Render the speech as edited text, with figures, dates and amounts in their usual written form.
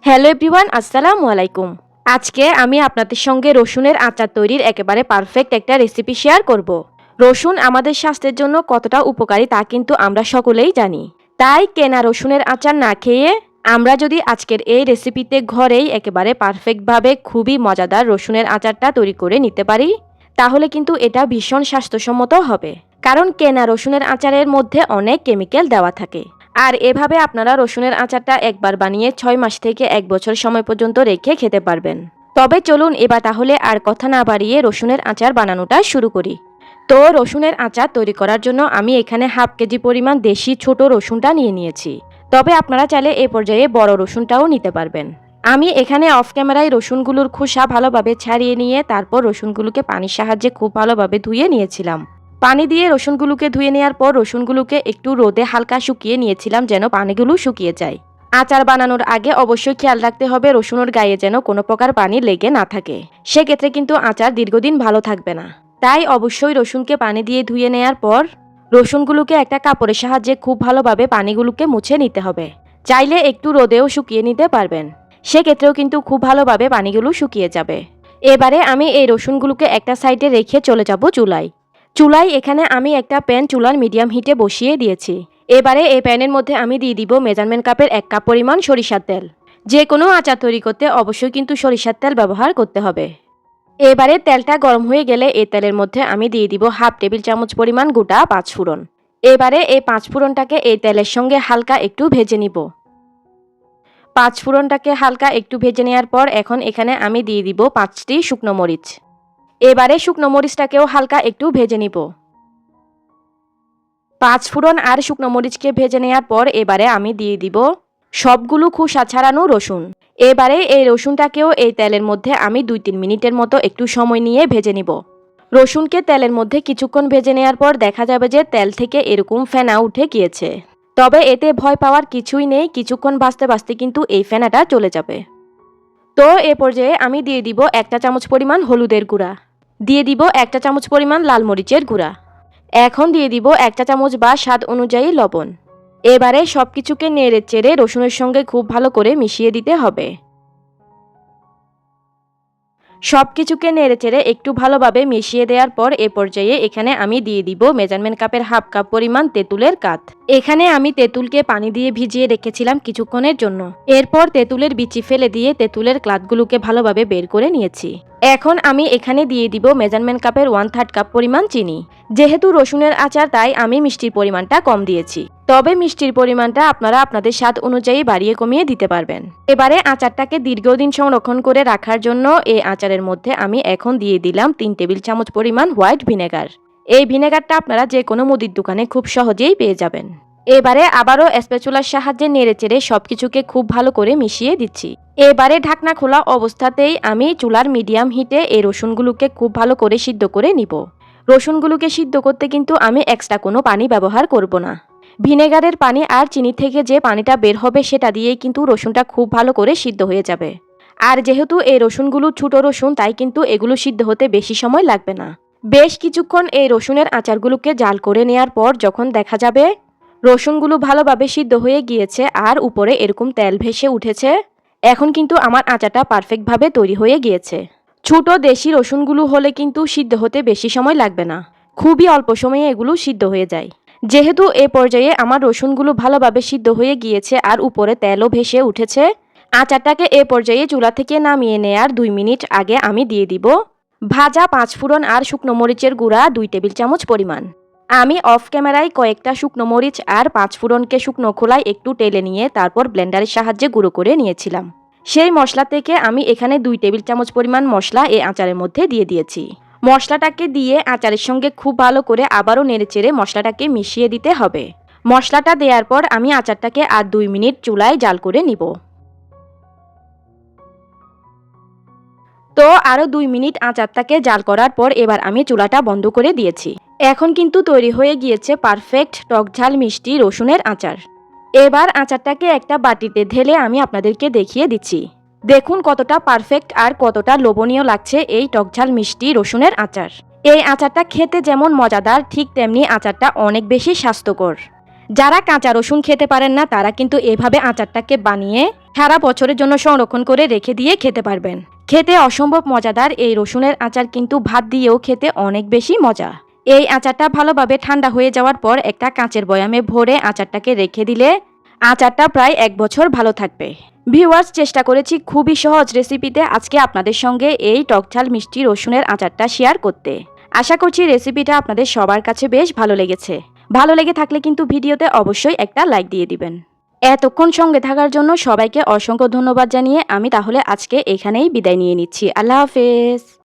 Hello everyone, আসসালামু আলাইকুম। আজকে আমি আপনাদের সঙ্গে রসুনের আচার তৈরির একেবারে পারফেক্ট একটা রেসিপি শেয়ার করব। রসুন আমাদের স্বাস্থ্যের জন্য কতটা উপকারী তা কিন্তু আমরা সকলেই জানি। তাই কেনা রসুনের আচার না খেয়ে আমরা যদি আজকের এই রেসিপিতে ঘরেই একেবারে পারফেক্টভাবে খুবই মজাদার রসুনের আচারটা তৈরি করে নিতে পারি, তাহলে কিন্তু এটা ভীষণ স্বাস্থ্যসম্মত হবে। কারণ কেনা রসুনের আচারের মধ্যে অনেক কেমিক্যাল দেওয়া থাকে। আর এভাবে আপনারা রসুনের আচারটা একবার বানিয়ে 6 মাস থেকে 1 বছর সময় পর্যন্ত রেখে খেতে পারবেন। তবে চলুন এবার তাহলে আর কথা না বাড়িয়ে রসুনের আচার বানানোটা শুরু করি। তো রসুনের আচার তৈরি করার জন্য আমি এখানে হাফ কেজি পরিমাণ দেশি ছোট রসুনটা নিয়েছি। তবে আপনারা চাইলে এই পর্যায়ে বড় রসুনটাও নিতে পারবেন। আমি এখানে অফ ক্যামেরায় রসুনগুলোর খোসা ভালোভাবে ছাড়িয়ে নিয়ে তারপর রসুনগুলোকে পানির সাহায্যে খুব ভালোভাবে ধুয়ে নিয়েছিলাম। পানি দিয়ে রসুনগুলোকে ধুয়ে নেওয়ার পর রসুনগুলোকে একটু রোদে হালকা শুকিয়ে নিয়েছিলাম যেন পানিগুলো শুকিয়ে যায়। আচার বানানোর আগে অবশ্যই খেয়াল রাখতে হবে রসুনের গায়ে যেন কোনো প্রকার পানি লেগে না থাকে। সেক্ষেত্রে কিন্তু আচার দীর্ঘদিন ভালো থাকবে না। তাই অবশ্যই রসুনকে পানি দিয়ে ধুয়ে নেওয়ার পর রসুনগুলোকে একটা কাপড়ের সাহায্যে খুব ভালোভাবে পানিগুলোকে মুছে নিতে হবে। চাইলে একটু রোদেও শুকিয়ে নিতে পারবেন। সেক্ষেত্রেও কিন্তু খুব ভালোভাবে পানিগুলো শুকিয়ে যাবে। এবারে আমি এই রসুনগুলোকে একটা সাইডে রেখে চলে যাব চুলায় এখানে আমি একটা প্যান চুলার মিডিয়াম হিটে বসিয়ে দিয়েছি। এবারে এই প্যানের মধ্যে আমি দিয়ে দিব মেজারমেন্ট কাপের 1 কাপ পরিমাণ সরিষার তেল। যে কোনো আচার তৈরি করতে অবশ্যই কিন্তু সরিষার তেল ব্যবহার করতে হবে। এবারে তেলটা গরম হয়ে গেলে এই তেলের মধ্যে আমি দিয়ে দিব হাফ টেবিল চামচ পরিমাণ গোটা 5 ফোড়ন। এবারে এই 5 ফোড়নটাকে এই তেলের সঙ্গে হালকা একটু ভেজে নিব। 5 ফোড়নটাকে হালকা একটু ভেজে নেওয়ার পর এখন এখানে আমি দিয়ে দিব 5টি শুকনো মরিচ। এবারে শুকনো মরিচটাকেও হালকা একটু ভেজে নিব। 5 ফোড়ন আর শুকনো মরিচকে ভেজে নেওয়ার পর এবারে আমি দিয়ে দিব সবগুলো খোসা ছাড়ানো রসুন। এবারে এই রসুনটাকেও এই তেলের মধ্যে আমি 2-3 মিনিটের মতো একটু সময় নিয়ে ভেজে নিব। রসুনকে তেলের মধ্যে কিছুক্ষণ ভেজে নেওয়ার পর দেখা যাবে যে তেল থেকে এরকম ফেনা উঠে গিয়েছে। তবে এতে ভয় পাওয়ার কিছুই নেই, কিছুক্ষণ ভাজতে ভাজতে কিন্তু এই ফেনাটা চলে যাবে। তো এ পর্যায়ে আমি দিয়ে দিব 1 চা চামচ পরিমাণ হলুদের গুঁড়া, দিয়ে দিব 1 চা চামচ পরিমাণ লাল মরিচের গুঁড়া, এখন দিয়ে দিব 1 চা চামচ বা স্বাদ অনুযায়ী লবণ। এবারে সবকিছুকে নেড়ে চেড়ে রসুনের সঙ্গে খুব ভালো করে মিশিয়ে দিতে হবে। সবকিছুকে নেড়ে চেড়ে একটু ভালোভাবে মিশিয়ে দেওয়ার পর এ পর্যায়ে এখানে আমি দিয়ে দিব মেজারমেন্ট কাপের হাফ কাপ পরিমাণ তেঁতুলের কাঠ। এখানে আমি তেঁতুলকে পানি দিয়ে ভিজিয়ে রেখেছিলাম কিছুক্ষণের জন্য। এরপর তেঁতুলের বিচি ফেলে দিয়ে তেঁতুলের ক্লাতগুলোকে ভালোভাবে বের করে নিয়েছি। এখন আমি এখানে দিয়ে দিব মেজারমেন্ট কাপের 1/3 কাপ পরিমাণ চিনি। যেহেতু রসুনের আচার তাই আমি মিষ্টির পরিমাণটা কম দিয়েছি। তবে মিষ্টির পরিমাণটা আপনারা আপনাদের স্বাদ অনুযায়ী বাড়িয়ে কমিয়ে দিতে পারবেন। এবারে আচারটাকে দীর্ঘদিন সংরক্ষণ করে রাখার জন্য এই আচারের মধ্যে আমি এখন দিয়ে দিলাম 3 টেবিল চামচ পরিমাণ হোয়াইট ভিনেগার। এই ভিনেগারটা আপনারা যে কোনো মুদির দোকানে খুব সহজেই পেয়ে যাবেন। এবারে আবারও স্প্যাচুলার সাহায্যে নেড়েচেড়ে সবকিছুকে খুব ভালো করে মিশিয়ে দিচ্ছি। এবারে ঢাকনা খোলা অবস্থাতেই আমি চুলার মিডিয়াম হিটে এই রসুনগুলোকে খুব ভালো করে সিদ্ধ করে নিব। রসুনগুলোকে সিদ্ধ করতে কিন্তু আমি এক্সট্রা কোনো পানি ব্যবহার করব না। ভিনেগারের পানি আর চিনি থেকে যে পানিটা বের হবে সেটা দিয়েই কিন্তু রসুনটা খুব ভালো করে সিদ্ধ হয়ে যাবে। আর যেহেতু এই রসুনগুলো ছোট রসুন তাই কিন্তু এগুলো সিদ্ধ হতে বেশি সময় লাগবে না। বেশ কিছুক্ষণ এই রসুনের আচারগুলোকে জাল করে নেওয়ার পর যখন দেখা যাবে রসুনগুলো ভালোভাবে সিদ্ধ হয়ে গিয়েছে আর উপরে এরকম তেল ভেসে উঠেছে, এখন কিন্তু আমার আচারটা পারফেক্টভাবে তৈরি হয়ে গিয়েছে। ছোট দেশি রসুনগুলো হলে কিন্তু সিদ্ধ হতে বেশি সময় লাগবে না, খুবই অল্প সময়ে এগুলো সিদ্ধ হয়ে যায়। যেহেতু এ পর্যায়ে আমার রসুনগুলো ভালোভাবে সিদ্ধ হয়ে গিয়েছে আর উপরে তেলও ভেসে উঠেছে, আচারটাকে এ পর্যায়ে চুলা থেকে নামিয়ে নেয়ার 2 মিনিট আগে আমি দিয়ে দিব ভাজা 5 ফোড়ন আর শুকনো মরিচের গুঁড়া 2 টেবিল চামচ পরিমাণ। আমি অফ ক্যামেরায় কয়েকটা শুকনো মরিচ আর 5 ফোড়নকে শুকনো খোলায় একটু টেলে নিয়ে তারপর ব্লেন্ডারের সাহায্যে গুঁড়ো করে নিয়েছিলাম। সেই মশলা থেকে আমি এখানে 2 টেবিল চামচ পরিমাণ মশলা এই আচারের মধ্যে দিয়ে দিয়েছি। মশলাটাকে দিয়ে আচারের সঙ্গে খুব ভালো করে আবারও নেড়েচেড়ে মশলাটাকে মিশিয়ে দিতে হবে। মশলাটা দেওয়ার পর আমি আচারটাকে আর 2 মিনিট চুলায় জাল করে নিব। তো আরও 2 মিনিট আচারটাকে জাল করার পর এবার আমি চুলাটা বন্ধ করে দিয়েছি। এখন কিন্তু তৈরি হয়ে গিয়েছে পারফেক্ট টকঝাল মিষ্টি রসুনের আচার। এবার আচারটাকে একটা বাটিতে ঢেলে আমি আপনাদেরকে দেখিয়ে দিচ্ছি। দেখুন কতটা পারফেক্ট আর কতটা লোভনীয় লাগছে এই টকঝাল মিষ্টি রসুনের আচার। এই আচারটা খেতে যেমন মজাদার ঠিক তেমনি আচারটা অনেক বেশি স্বাস্থ্যকর। যারা কাঁচা রসুন খেতে পারেন না তারা কিন্তু এভাবে আচারটাকে বানিয়ে সারা বছরের জন্য সংরক্ষণ করে রেখে দিয়ে খেতে পারবেন। খেতে অসম্ভব মজাদার এই রসুনের আচার কিন্তু ভাত দিয়েও খেতে অনেক বেশি মজা। এই আচারটা ভালোভাবে ঠান্ডা হয়ে যাওয়ার পর একটা কাঁচের বয়ামে ভরে আচারটাকে রেখে দিলে আচারটা প্রায় 1 বছর ভালো থাকবে। ভিউয়ার্স, চেষ্টা করেছি খুবই সহজ রেসিপিতে আজকে আপনাদের সঙ্গে এই টকঝাল মিষ্টি রসুনের আচারটা শেয়ার করতে। আশা করছি রেসিপিটা আপনাদের সবার কাছে বেশ ভালো লেগেছে। ভালো লেগে থাকলে কিন্তু ভিডিওতে অবশ্যই একটা লাইক দিয়ে দিবেন। এতক্ষণ সঙ্গে থাকার জন্য সবাইকে অসংখ্য ধন্যবাদ জানিয়ে আমি তাহলে আজকে এখানেই বিদায় নিয়ে নিচ্ছি। আল্লাহ হাফেজ।